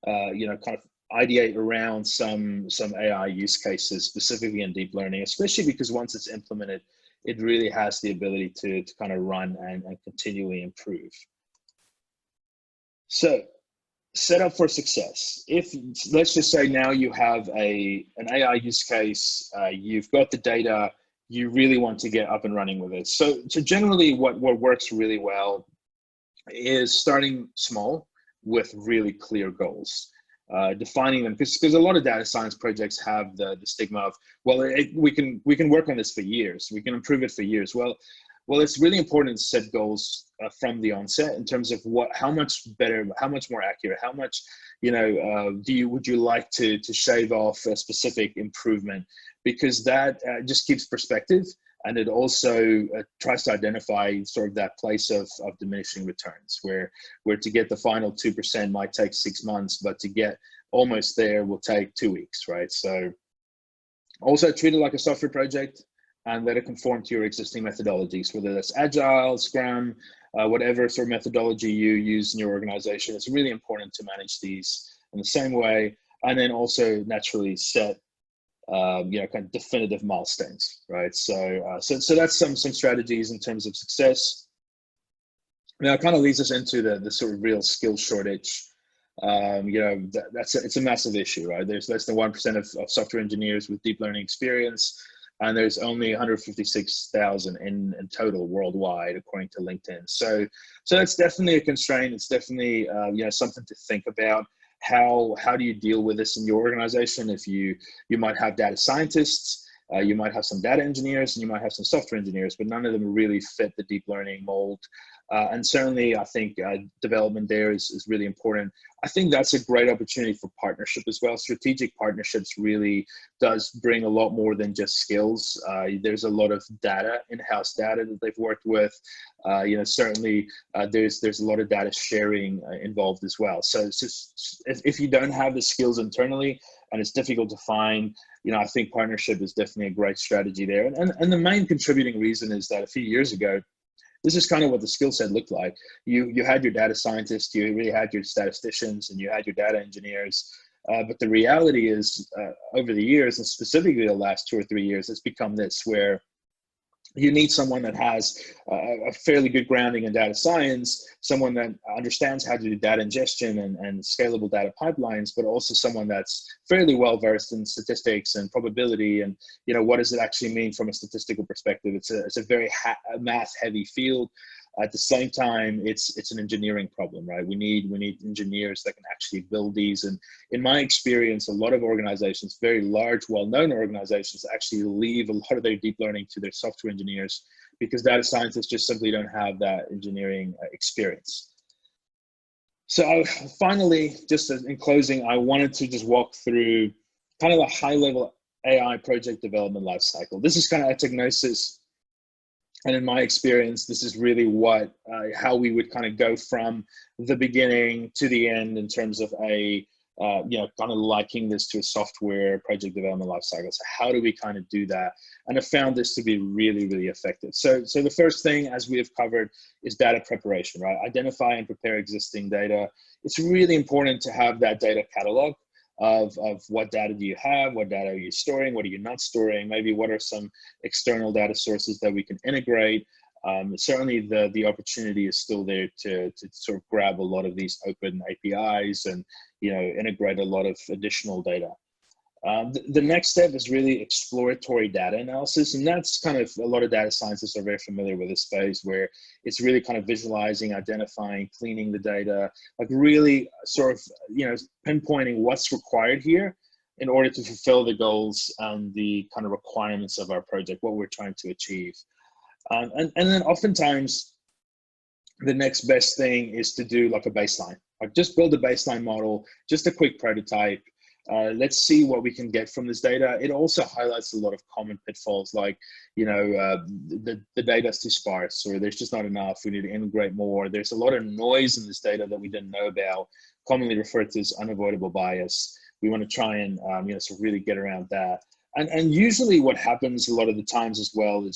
kind of ideate around some AI use cases, specifically in deep learning, especially because once it's implemented, it really has the ability to kind of run and continually improve. So set up for success. If, let's just say now you have an AI use case, you've got the data, you really want to get up and running with it. So generally what works really well is starting small with really clear goals. Defining them, because a lot of data science projects have the stigma of, well, we can work on this for years, we can improve it for years. Well, it's really important to set goals from the onset in terms of how much better, how much more accurate, how much would you like to shave off a specific improvement, because that just keeps perspective. And it also tries to identify sort of that place of diminishing returns, where to get the final 2% might take 6 months, but to get almost there will take 2 weeks, right? So also treat it like a software project and let it conform to your existing methodologies, whether that's Agile, Scrum, whatever sort of methodology you use in your organization, it's really important to manage these in the same way, and then also naturally set kind of definitive milestones, right? So that's some strategies in terms of success. Now it kind of leads us into the sort of real skill shortage. It's a massive issue, right? There's less than 1% of software engineers with deep learning experience, and there's only 156,000 in total worldwide, according to LinkedIn. So it's definitely a constraint. It's definitely something to think about. How do you deal with this in your organization? If you might have data scientists, you might have some data engineers, and you might have some software engineers, but none of them really fit the deep learning mold. And certainly, I think development there is really important. I think that's a great opportunity for partnership as well. Strategic partnerships really does bring a lot more than just skills. There's a lot of data, in-house data that they've worked with. Certainly there's a lot of data sharing involved as well. So if you don't have the skills internally and it's difficult to find, I think partnership is definitely a great strategy there. And the main contributing reason is that a few years ago, this is kind of what the skill set looked like. You had your data scientists, you really had your statisticians, and you had your data engineers. But the reality is, over the years, and specifically the last 2 or 3 years, it's become this, where you need someone that has a fairly good grounding in data science, someone that understands how to do data ingestion and scalable data pipelines, but also someone that's fairly well versed in statistics and probability and what does it actually mean from a statistical perspective. It's a very math heavy field. At the same time, it's an engineering problem, right? We need engineers that can actually build these. And in my experience, a lot of organizations, very large, well-known organizations, actually leave a lot of their deep learning to their software engineers because data scientists just simply don't have that engineering experience. So finally, just in closing, I wanted to just walk through kind of a high-level AI project development lifecycle. This is kind of a Technossus. And in my experience, this is really how we would kind of go from the beginning to the end in terms of kind of liking this to a software project development lifecycle. So how do we kind of do that? And I found this to be really, really effective. So the first thing, as we have covered, is data preparation, right? Identify and prepare existing data. It's really important to have that data catalog of what data do you have, what data are you storing, what are you not storing, maybe what are some external data sources that we can integrate. Certainly the opportunity is still there to sort of grab a lot of these open APIs and integrate a lot of additional data. The next step is really exploratory data analysis, and that's kind of, a lot of data scientists are very familiar with this phase, where it's really kind of visualizing, identifying, cleaning the data, like really sort of pinpointing what's required here in order to fulfill the goals and the kind of requirements of our project, what we're trying to achieve. And then oftentimes the next best thing is to do like a baseline, like just build a baseline model, just a quick prototype. Let's see what we can get from this data. It also highlights a lot of common pitfalls, like, the data is too sparse, or there's just not enough. We need to integrate more. There's a lot of noise in this data that we didn't know about, commonly referred to as unavoidable bias. We want to try and, so really get around that. And usually what happens a lot of the times as well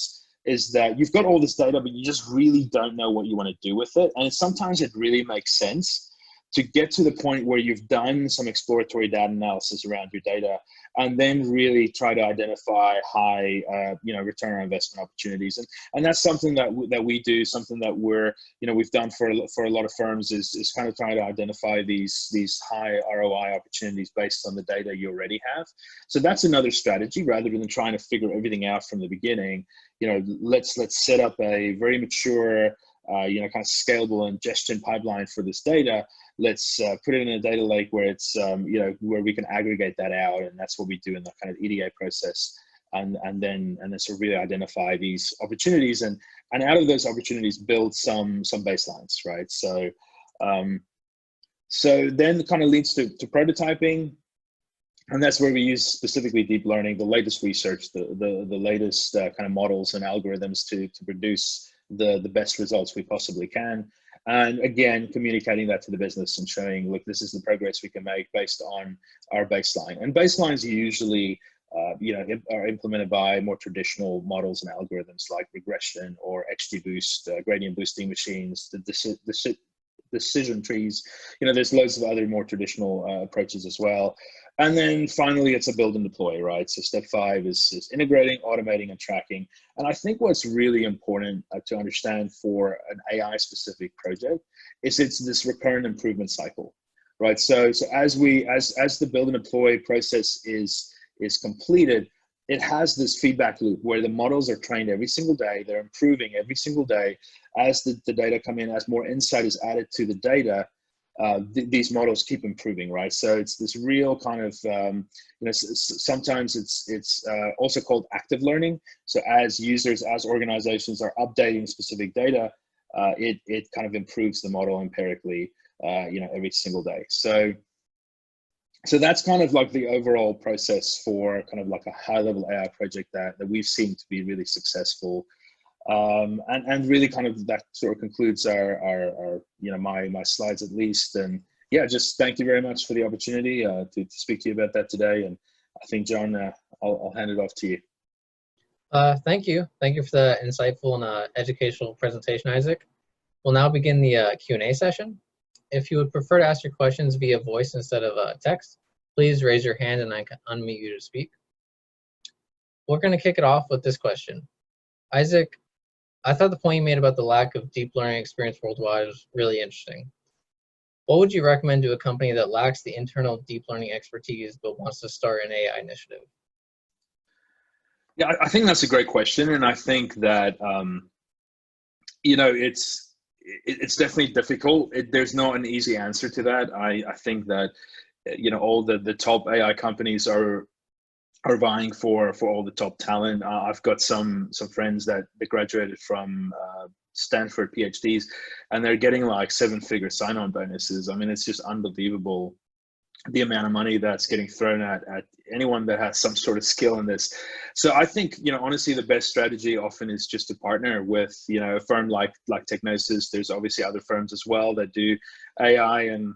is that you've got all this data, but you just really don't know what you want to do with it. And sometimes it really makes sense to get to the point where you've done some exploratory data analysis around your data, and then really try to identify high, return on investment opportunities. And that's something that we do, something that we've done for a lot of firms, is kind of trying to identify these high ROI opportunities based on the data you already have. So that's another strategy, rather than trying to figure everything out from the beginning. Let's set up a very mature, kind of scalable ingestion pipeline for this data. Let's put it in a data lake where it's, where we can aggregate that out. And that's what we do in the kind of EDA process. And then sort of really identify these opportunities, and out of those opportunities build some baselines, right? So, so then it kind of leads to prototyping. And that's where we use specifically deep learning, the latest research, the latest kind of models and algorithms to produce the best results we possibly can. And again, communicating that to the business and showing, look, this is the progress we can make based on our baseline. And baselines are usually are implemented by more traditional models and algorithms like regression or XGBoost, gradient boosting machines, the decision trees. There's loads of other more traditional approaches as well. And then finally, it's a build and deploy, right? So step 5 is integrating, automating, and tracking. And I think what's really important to understand for an AI specific project is it's this recurrent improvement cycle, right? So as the build and deploy process is completed, it has this feedback loop where the models are trained every single day, they're improving every single day. As the data come in, as more insight is added to the data, these models keep improving, right? So it's this real kind of, sometimes it's also called active learning. So as users, as organizations are updating specific data, it kind of improves the model empirically, every single day. So that's kind of like the overall process for kind of like a high-level AI project that we've seen to be really successful. And really kind of that sort of concludes our my slides at least. And yeah, just thank you very much for the opportunity to speak to you about that today. And I think, John, I'll hand it off to you. Thank you. Thank you for the insightful and educational presentation, Isaac. We'll now begin the Q&A session. If you would prefer to ask your questions via voice instead of text, please raise your hand and I can unmute you to speak. We're going to kick it off with this question. Isaac, I thought the point you made about the lack of deep learning experience worldwide was really interesting. What would you recommend to a company that lacks the internal deep learning expertise but wants to start an AI initiative? Yeah, I think that's a great question. And I think that, it's definitely difficult. There's not an easy answer to that. I think that, all the top AI companies are vying for all the top talent. I've got some friends that graduated from Stanford PhDs, and they're getting like 7-figure sign-on bonuses. I mean, it's just unbelievable the amount of money that's getting thrown at anyone that has some sort of skill in this. So I think, honestly, the best strategy often is just to partner with, a firm like Technossus. There's obviously other firms as well that do AI and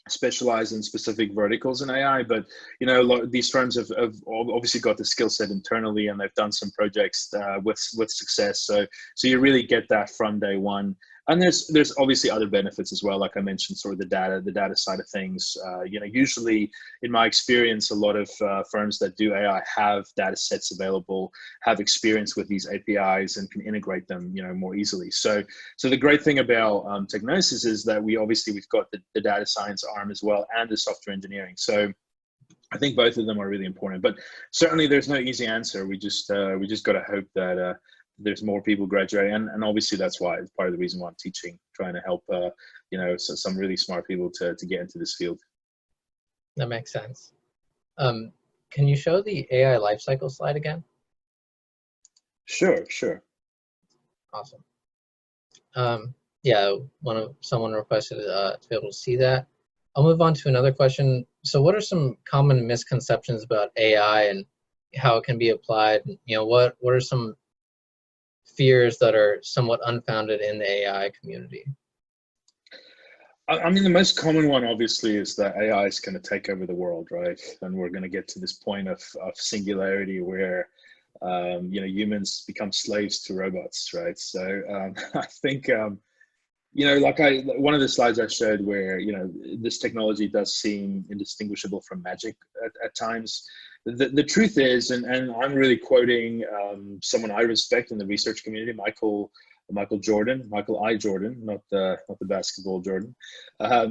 specialize in specific verticals in AI, but a lot of these firms have obviously got the skill set internally, and they've done some projects with success. So you really get that from day one. And there's obviously other benefits as well, like I mentioned, sort of the data side of things. Usually, in my experience, a lot of firms that do AI have data sets available, have experience with these APIs, and can integrate them, more easily. So the great thing about Technossus is that we've got the data science arm as well, and the software engineering. So I think both of them are really important. But certainly, there's no easy answer. We just got to hope that there's more people graduating, and obviously that's why it's part of the reason why I'm teaching, trying to help some really smart people to get into this field. That makes sense. Can you show the AI lifecycle slide again? Sure. Awesome. Yeah, someone requested to be able to see that. I'll move on to another question. So what are some common misconceptions about AI and how it can be applied? What are some fears that are somewhat unfounded in the AI community? I mean, the most common one, obviously, is that AI is going to take over the world, right? And we're going to get to this point of singularity where, humans become slaves to robots, right? So I think, one of the slides I showed where, this technology does seem indistinguishable from magic at times. The truth is, and I'm really quoting someone I respect in the research community, Michael I. Jordan, not the basketball Jordan.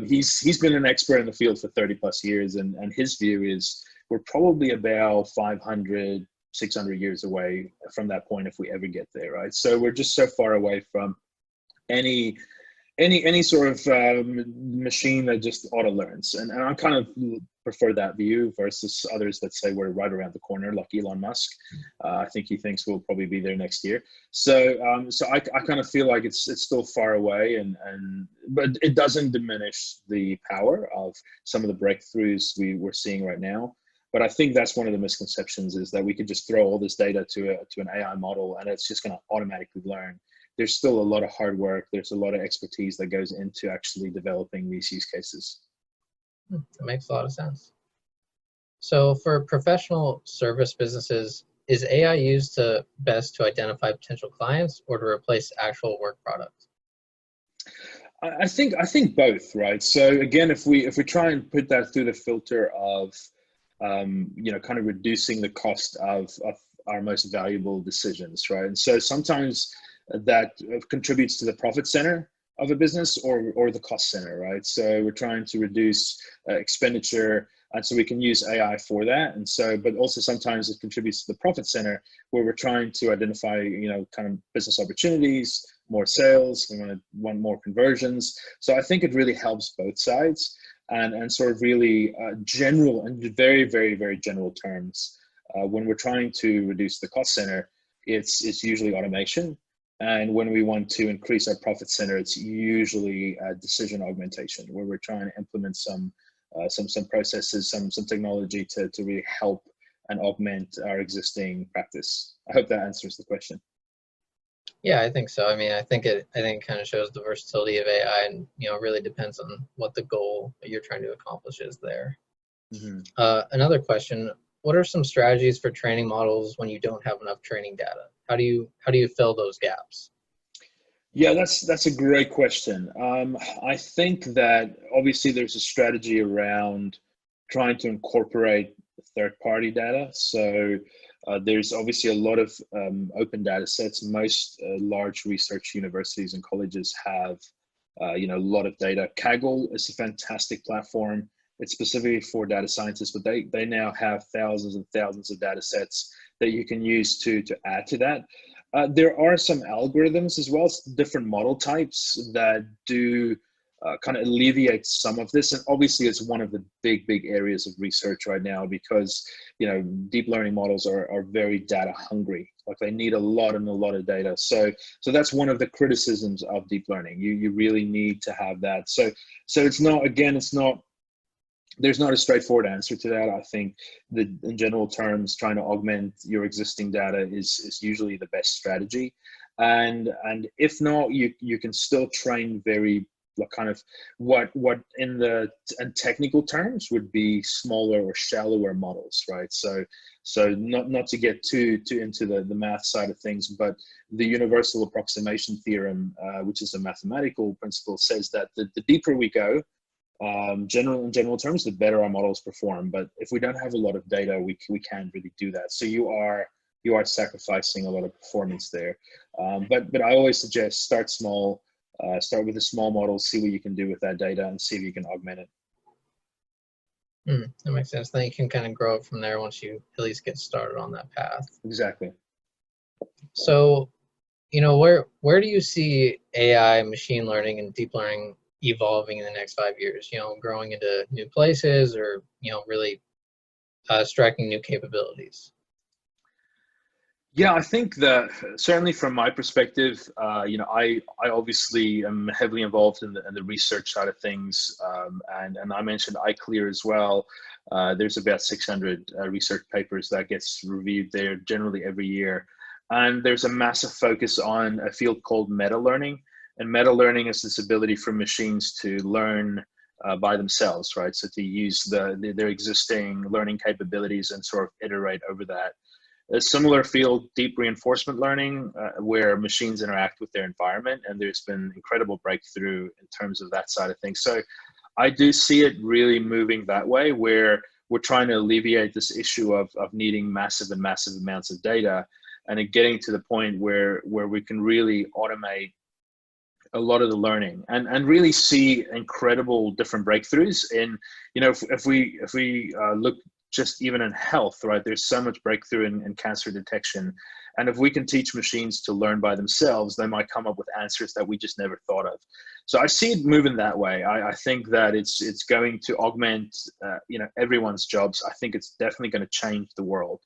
He's been an expert in the field for 30+ years, and his view is we're probably about 500, 600 years away from that point if we ever get there, right? So we're just so far away from any sort of machine that just auto learns, and I kind of prefer that view versus others that say we're right around the corner, like Elon Musk. I think he thinks we'll probably be there next year. So I kind of feel like it's still far away, but it doesn't diminish the power of some of the breakthroughs we're seeing right now. But I think that's one of the misconceptions, is that we could just throw all this data to an AI model and it's just going to automatically learn. There's still a lot of hard work. There's a lot of expertise that goes into actually developing these use cases. That makes a lot of sense. So for professional service businesses, is AI used to best to identify potential clients or to replace actual work product? I think both, right? So again, if we try and put that through the filter of kind of reducing the cost of our most valuable decisions, right? And so sometimes that contributes to the profit center of a business or the cost center, right? So we're trying to reduce expenditure, and so we can use AI for that. And so, but also sometimes it contributes to the profit center where we're trying to identify, kind of business opportunities, more sales, we want more conversions. So I think it really helps both sides, and sort of really general and very, very, very general terms. When we're trying to reduce the cost center, it's usually automation. And when we want to increase our profit center, it's usually decision augmentation, where we're trying to implement some processes, some technology to really help and augment our existing practice. I hope that answers the question. Yeah, I think so. I mean, I think it kind of shows the versatility of AI, and it really depends on what the goal that you're trying to accomplish is there. Mm-hmm. Another question: what are some strategies for training models when you don't have enough training data? How do you fill those gaps? Yeah, that's a great question. I think that obviously there's a strategy around trying to incorporate third-party data. So there's obviously a lot of open data sets. Most large research universities and colleges have a lot of data. Kaggle is a fantastic platform. It's specifically for data scientists, but they now have thousands and thousands of data sets that you can use to add to that. There are some algorithms as well, different model types that do kind of alleviate some of this. And obviously it's one of the big areas of research right now because, deep learning models are very data hungry. Like they need a lot of data. So that's one of the criticisms of deep learning. You really need to have that. So there's not a straightforward answer to that. I think that in general terms, trying to augment your existing data is usually the best strategy. And if not, you can still train very kind of what in technical terms would be smaller or shallower models, right? So not to get too into the math side of things, but the universal approximation theorem, which is a mathematical principle, says that the deeper we go, in general terms, the better our models perform. But if we don't have a lot of data, we can't really do that. So you are sacrificing a lot of performance there. But I always suggest start small, start with a small model, see what you can do with that data, and see if you can augment it. That makes sense. Then you can kind of grow it from there once you at least get started on that path. Exactly. So, where do you see AI, machine learning, and deep learning evolving in the next 5 years? Growing into new places, or really striking new capabilities? Yeah, I think that certainly from my perspective, I obviously am heavily involved in the research side of things, and I mentioned iClear as well. There's about 600 research papers that gets reviewed there generally every year, and there's a massive focus on a field called meta learning. And meta learning is this ability for machines to learn by themselves, right? So to use their existing learning capabilities and sort of iterate over that. A similar field, deep reinforcement learning, where machines interact with their environment, and there's been incredible breakthrough in terms of that side of things. So I do see it really moving that way, where we're trying to alleviate this issue of needing massive amounts of data, and it getting to the point where we can really automate a lot of the learning and really see incredible different breakthroughs in, if we look just even in health, right? There's so much breakthrough in cancer detection. And if we can teach machines to learn by themselves, they might come up with answers that we just never thought of. So I see it moving that way. I think that it's going to augment, everyone's jobs. I think it's definitely going to change the world.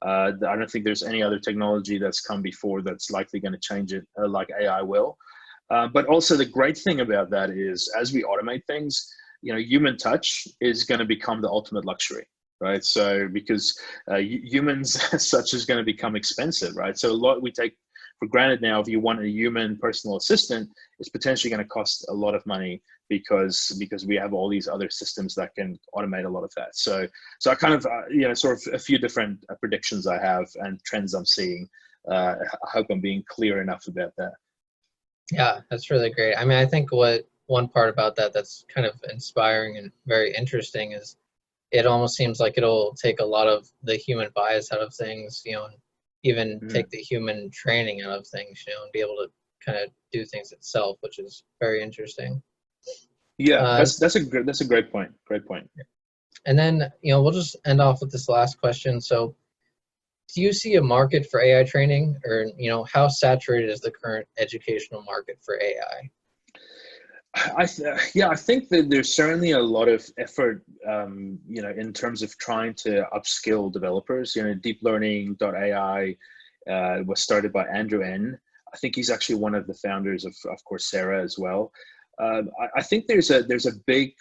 I don't think there's any other technology that's come before that's likely going to change it like AI will. But also the great thing about that is as we automate things, human touch is going to become the ultimate luxury. Right, so because humans as such is going to become expensive, right? So a lot we take for granted now, if you want a human personal assistant, it's potentially going to cost a lot of money because we have all these other systems that can automate a lot of that. So I kind of, sort of a few different predictions I have and trends I'm seeing. I hope I'm being clear enough about that. Yeah, that's really great. I mean, I think one part about that that's kind of inspiring and very interesting is it almost seems like it'll take a lot of the human bias out of things, and even take the human training out of things, and be able to kind of do things itself, which is very interesting. Yeah, that's a great point. Great point. And then, we'll just end off with this last question. So, do you see a market for AI training, or how saturated is the current educational market for AI? I think that there's certainly a lot of effort, in terms of trying to upskill developers. Deep Learning.ai was started by Andrew N. I think he's actually one of the founders of Coursera as well. I think there's a big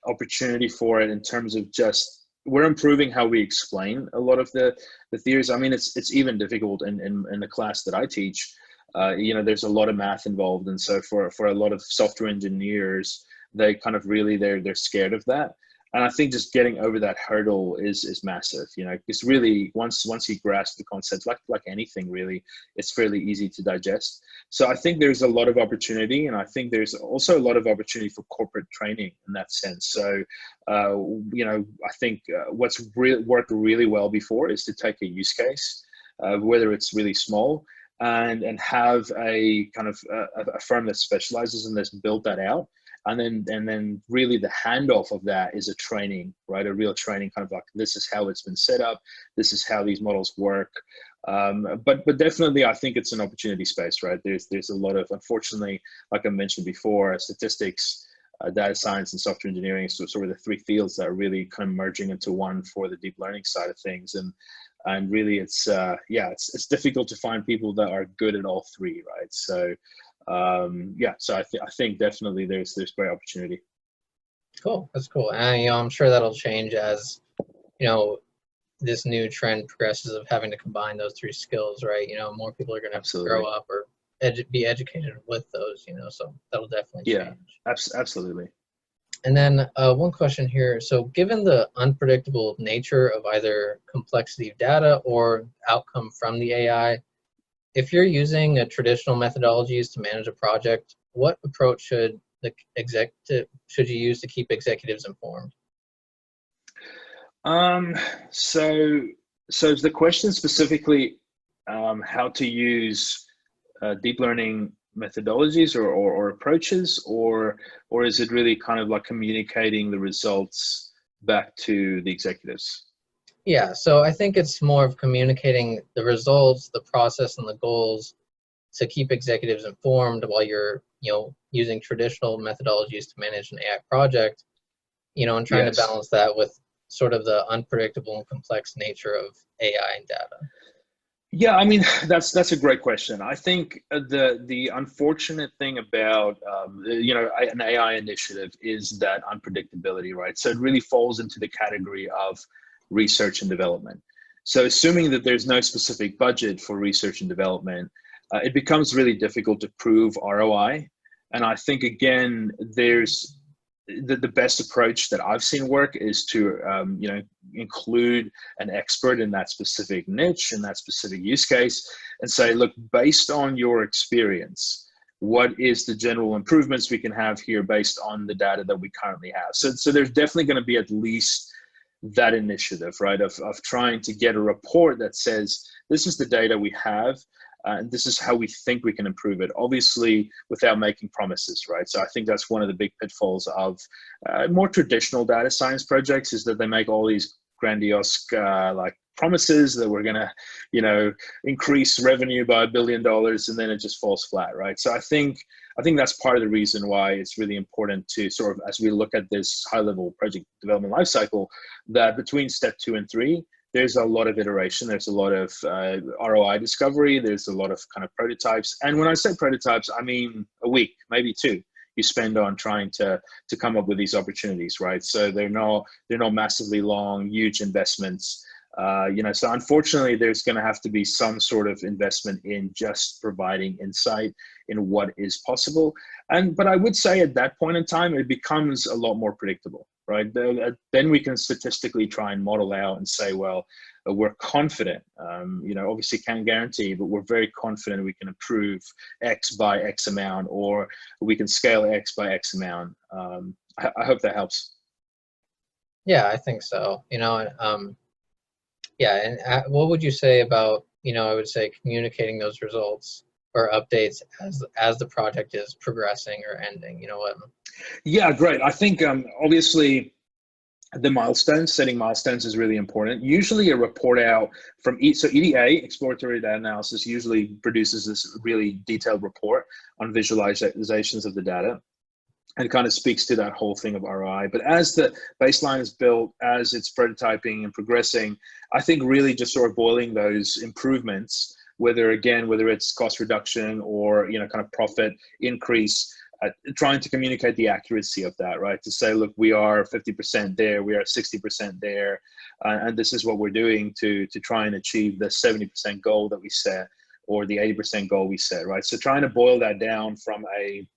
opportunity for it in terms of just we're improving how we explain a lot of the theories. I mean, it's even difficult in the class that I teach. There's a lot of math involved, and so for a lot of software engineers, they kind of really they're scared of that. And I think just getting over that hurdle is massive. Because really once you grasp the concept, like anything really, it's fairly easy to digest. So I think there's a lot of opportunity, and I think there's also a lot of opportunity for corporate training in that sense. So I think what's worked really well before is to take a use case, whether it's really small, and have a kind of a firm that specializes in this build that out, and then really the handoff of that is a training, right? A real training, kind of like, this is how it's been set up, this is how these models work. But definitely, I think it's an opportunity space, right? There's a lot of, unfortunately, like I mentioned before, statistics, data science, and software engineering, so sort of the three fields that are really kind of merging into one for the deep learning side of things. And really, it's difficult to find people that are good at all three, right? So so I think definitely there's great opportunity. Cool, that's cool. And I'm sure that'll change as this new trend progresses of having to combine those three skills, right? More people are going to grow up or be educated with those, so that'll definitely change. Absolutely. And then one question here. So given the unpredictable nature of either complexity of data or outcome from the AI, if you're using a traditional methodologies to manage a project, what approach should you use to keep executives informed? So is the question specifically how to use deep learning methodologies or approaches, or is it really kind of like communicating the results back to the executives? Yeah, so I think it's more of communicating the results, the process, and the goals to keep executives informed while you're using traditional methodologies to manage an AI project, and trying to balance that with sort of the unpredictable and complex nature of AI and data. Yeah, I mean, that's a great question. I think the unfortunate thing about an AI initiative is that unpredictability, right? So it really falls into the category of research and development. So assuming that there's no specific budget for research and development, it becomes really difficult to prove ROI. And I think, again, there's the best approach that I've seen work is to include an expert in that specific niche and that specific use case and say, look, based on your experience, what is the general improvements we can have here based on the data that we currently have? So there's definitely going to be at least that initiative, right, of trying to get a report that says, this is the data we have, and this is how we think we can improve it, obviously without making promises, right? So I think that's one of the big pitfalls of more traditional data science projects, is that they make all these grandiose like promises that we're gonna, increase revenue by $1 billion, and then it just falls flat, right? So I think that's part of the reason why it's really important to sort of, as we look at this high-level project development lifecycle, that between step 2 and 3, there's a lot of iteration, there's a lot of ROI discovery, there's a lot of kind of prototypes. And when I say prototypes, I mean a week, maybe 2, you spend on trying to come up with these opportunities, right? So they're not massively long, huge investments. So unfortunately, there's going to have to be some sort of investment in just providing insight in what is possible. But I would say at that point in time, it becomes a lot more predictable, right? Then we can statistically try and model out and say, well, we're confident, obviously can't guarantee, but we're very confident we can improve X by X amount, or we can scale X by X amount. I hope that helps. Yeah, I think so. Yeah, and what would you say about, I would say communicating those results or updates as the project is progressing or ending, what? Yeah, great. I think obviously setting milestones is really important. Usually a report out from so EDA, exploratory data analysis, usually produces this really detailed report on visualizations of the data, and kind of speaks to that whole thing of ROI. But as the baseline is built, as it's prototyping and progressing, I think really just sort of boiling those improvements, whether it's cost reduction or kind of profit increase, trying to communicate the accuracy of that, right? To say, look, we are 50% there, we are 60% there, and this is what we're doing to try and achieve the 70% goal that we set, or the 80% goal we set, right? So trying to boil that down from a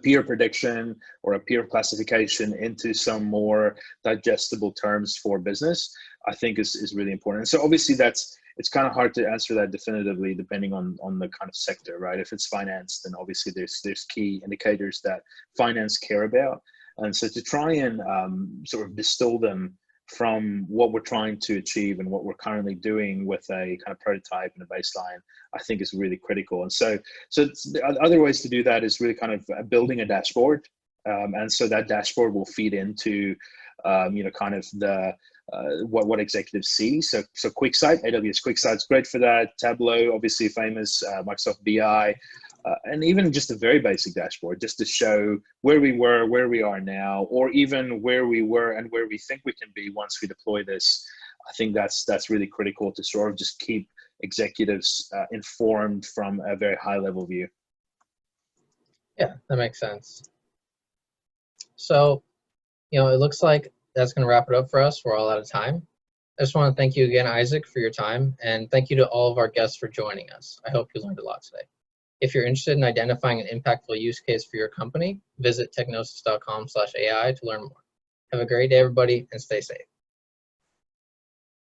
peer prediction or a peer classification into some more digestible terms for business, I think is really important. And so obviously it's kind of hard to answer that definitively depending on the kind of sector, right? If it's finance, then obviously there's key indicators that finance care about. And so to try and sort of distill them from what we're trying to achieve and what we're currently doing with a kind of prototype and a baseline, I think is really critical. And so the other ways to do that is really kind of building a dashboard. And so that dashboard will feed into, kind of the, what executives see. So QuickSight, AWS QuickSight's great for that. Tableau, obviously famous, Microsoft BI, and even just a very basic dashboard, just to show where we were, where we are now, or even where we were and where we think we can be once we deploy this. I think that's really critical to sort of just keep executives informed from a very high level view. Yeah, that makes sense. So, it looks like that's going to wrap it up for us. We're all out of time. I just want to thank you again, Isak, for your time, and thank you to all of our guests for joining us. I hope you learned a lot today. If you're interested in identifying an impactful use case for your company, visit technossus.com/AI to learn more. Have a great day, everybody, and stay safe.